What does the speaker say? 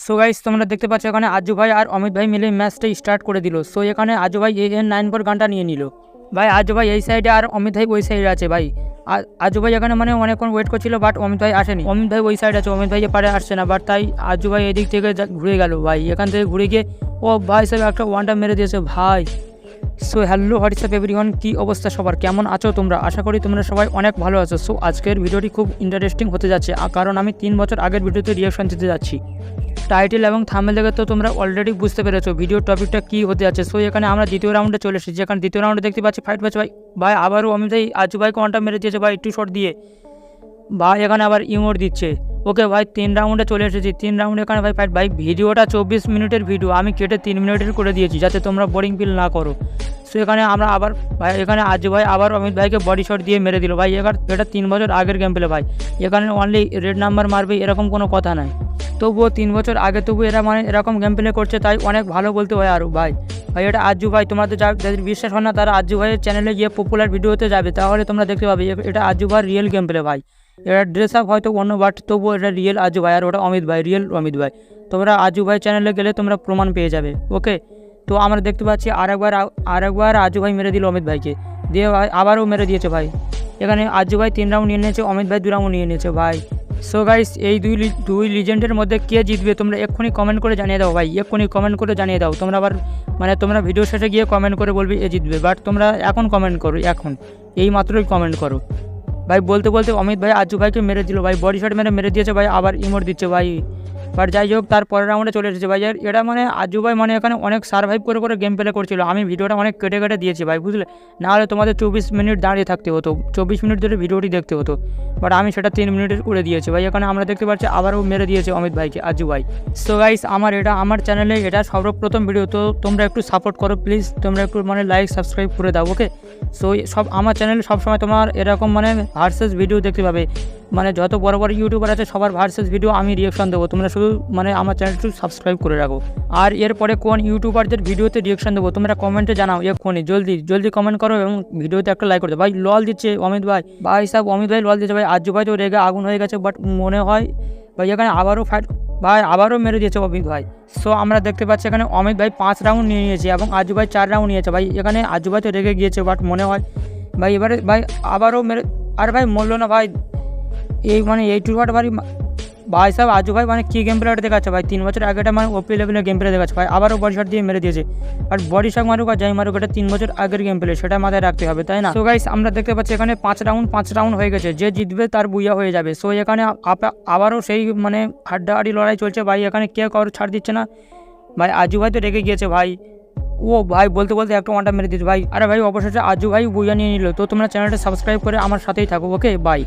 So guys তোমরা দেখতে পাচ্ছ এখানে আজু ভাই আর অমিত ভাই মিলে ম্যাচটা স্টার্ট করে দিল। সো এখানে আজু ভাই AN9 পর গানটা নিয়ে নিল। ভাই আজু ভাই এই সাইডে আর অমিত ভাই ওই সাইডে আছে। ভাই আজু ভাই এখানে মানে অনেকক্ষণ ওয়েট করছিল, বাট অমিত ভাই আসেনি। অমিত ভাই ওই সাইড আছে, অমিত ভাই এপারে আসছে না, বাট তাই আজু ভাই এদিক থেকে ঘুরে গেল। ভাই এখান থেকে ঘুরে গিয়ে ও ভাই সাহেব একটা ওয়ানটা মেরে দিয়েছে ভাই। সো হ্যালো হোয়াটসঅ্যাপ এভরিওয়ান, কী অবস্থা সবার, কেমন আছো তোমরা? আশা করি তোমরা সবাই অনেক ভালো আছো। সো আজকের ভিডিওটি খুব ইন্টারেস্টিং হতে যাচ্ছে, কারণ আমি 3 বছর আগের ভিডিওতে রিয়াকশন দিতে যাচ্ছি। টাইটেল এবং থাম্বনেল দেখে তো তোমরা অলরেডি বুঝতে পেরেছো ভিডিওর টপিকটা কী হতে যাচ্ছে। সো এখানে আমরা দ্বিতীয় রাউন্ডে চলে এসেছি। যেখানে দ্বিতীয় রাউন্ডে দেখতে পাচ্ছি ফাইট ম্যাচ। ভাই আবারও অমিত ভাই আজু ভাইকে ওয়ানটা মেরে দিয়েছে ভাই, একটু শট দিয়ে। ভাই এখানে আবার ইমোট দিচ্ছে। ওকে ভাই 3 রাউন্ডে চলে এসেছি। 3 রাউন্ডে এখানে ভাই ফাইট। ভাই ভিডিওটা 24 মিনিটের ভিডিও, আমি কেটে 3 মিনিটের করে দিয়েছি যাতে তোমরা বোরিং ফিল না করো। সো এখানে আমরা আবার ভাই এখানে আজু ভাই আবার অমিত ভাইকে বডি শট দিয়ে মেরে দিল। ভাই এটা 3 বছর আগের গেম প্লে। ভাই এখানে অনলি রেড নাম্বার মারবে এরকম কোনো কথা নাই, তবুও 3 বছর আগে তবু এরা মানে এরকম গেম প্লে করছে, তাই অনেক ভালো বলতে হয় আরও। ভাই এটা আজু ভাই, তোমাদের যাদের বিশ্বাস হয় না তারা আজু ভাইয়ের চ্যানেলে গিয়ে পপুলার ভিডিওতে যাবে, তাহলে তোমরা দেখতে পাবে এটা আজু ভাইয়ের রিয়েল গেম প্লে। ভাই এটা ড্রেস আপ হয়তো অন্য, বাট তবুও এটা রিয়েল আজু ভাই, আর ওটা অমিত ভাই, রিয়েল অমিত ভাই। তোমরা আজু ভাই চ্যানেলে গেলে তোমরা প্রমাণ পেয়ে যাবে। ওকে, তো আমরা দেখতে পাচ্ছি আরেকবার আজু ভাই মেরে দিল অমিত ভাইকে, দিয়ে ভাই আবারও মেরে দিয়েছে। ভাই এখানে আজু ভাই 3 রাউন্ড নিয়ে নিয়েছে, অমিত ভাই 2 রাউন্ড নিয়ে নিয়েছে। ভাই সো গাইস এই দুই লিজেন্ডের মধ্যে কে জিতবে তোমরা এক্ষুনি কমেন্ট করে জানিয়ে দাও। ভাই এক্ষুনি কমেন্ট করে জানিয়ে দাও। তোমরা আবার মানে তোমরা ভিডিও শেষে গিয়ে কমেন্ট করে বলবে এ জিতবে, বাট তোমরা এখন কমেন্ট করো, এখন এই মাত্রই কমেন্ট করো। ভাই বলতে বলতে অমিত ভাই আজু ভাইকে মেরে দিল। ভাই বডি শট মেরে দিয়েছে। ভাই আবার ইমোট দিচ্ছে ভাই। বাট যাই হোক তার পরের রাউন্ডে চলে এসেছে। ভাই এটা মানে আজু ভাই মানে এখানে অনেক সার্ভাইভ করে গেম প্লে করছিল। আমি ভিডিওটা অনেক কেটে দিয়েছি ভাই, বুঝলে, নাহলে তোমাদের 24 মিনিট দাঁড়িয়ে থাকতে হতো, 24 মিনিট ধরে ভিডিওটি দেখতে হতো, বাট আমি সেটা 3 মিনিটের করে দিয়েছি। ভাই এখানে আমরা দেখতে পাচ্ছি আবারও মেরে দিয়েছে অমিত ভাইকে আজু ভাই। সো গাইস আমার চ্যানেলে এটা সর্বপ্রথম ভিডিও, তো তোমরা একটু সাপোর্ট করো প্লিজ, তোমরা একটু মানে লাইক সাবস্ক্রাইব করে দাও। ওকে, সো আমার চ্যানেলে সবসময় তোমার এরকম মানে ভার্সেস ভিডিও দেখতে পাবে, মানে যত বড় বড় ইউটিউবার আছে সবার ভার্সেস ভিডিও আমি রিয়াকশন দেবো। তোমরা শুধু মানে আমার চ্যানেলটি সাবস্ক্রাইব করে রাখো। আর এরপরে কোন ইউটিউবারদের ভিডিওতে রিয়াকশন দেবো তোমরা কমেন্টে জানাও এক্ষুনি, জলদি কমেন্ট করো এবং ভিডিওতে একটা লাইক করে দাও। ভাই লল দিচ্ছে অমিত ভাই, সব অমিত ভাই লল দিচ্ছে। ভাই আজু ভাই তো রেগে আগুন হয়ে গেছে, বাট মনে হয় ভাই এখানে আবারও ফাইট। ভাই আবারও মেরে দিয়েছে অমিত ভাই। সো আমরা দেখতে পাচ্ছি এখানে অমিত ভাই 5 রাউন্ড নিয়ে নিয়েছে এবং আজু ভাই 4 রাউন্ড নিয়েছে। ভাই এখানে আজু ভাই তো রেগে গিয়েছে, বাট মনে হয় ভাই এবারে ভাই আবারও মেরে, আর ভাই মরলো না ভাই। এই মানে এই টুয়ার্ড ভাই সাহেব আজু ভাই মানে কী গেম প্লেটা দেখাচ্ছে ভাই, 3 বছর আগেটা মানে ওপি লেভেলের গেম প্লে দেখাচ্ছে। ভাই আবারও বডি শট দিয়ে মেরে দিয়েছে। আর বডি শট মারুক আর যাই মারুক, এটা 3 বছর আগের গেম প্লে, সেটা মাথায় রাখতে হবে, তাই না? সো গাইস আমরা দেখতে পাচ্ছি এখানে 5 রাউন্ড হয়ে গেছে, যে জিতবে তার বুইয়া হয়ে যাবে। সো এখানে আবারও সেই মানে হাড্ডাহাড্ডি লড়াই চলছে। ভাই এখানে কে কারো ছাড় দিচ্ছে না। ভাই আজু ভাই তো রেগে গিয়েছে ভাই। ও ভাই বলতে একটা ওয়ানটা মেরে দিয়েছে ভাই। আরে ভাই অবশেষে আজু ভাই বুইয়া নিয়ে নিল। তো তোমরা চ্যানেলটা সাবস্ক্রাইব করে আমার সাথেই থাকো। Okay bye.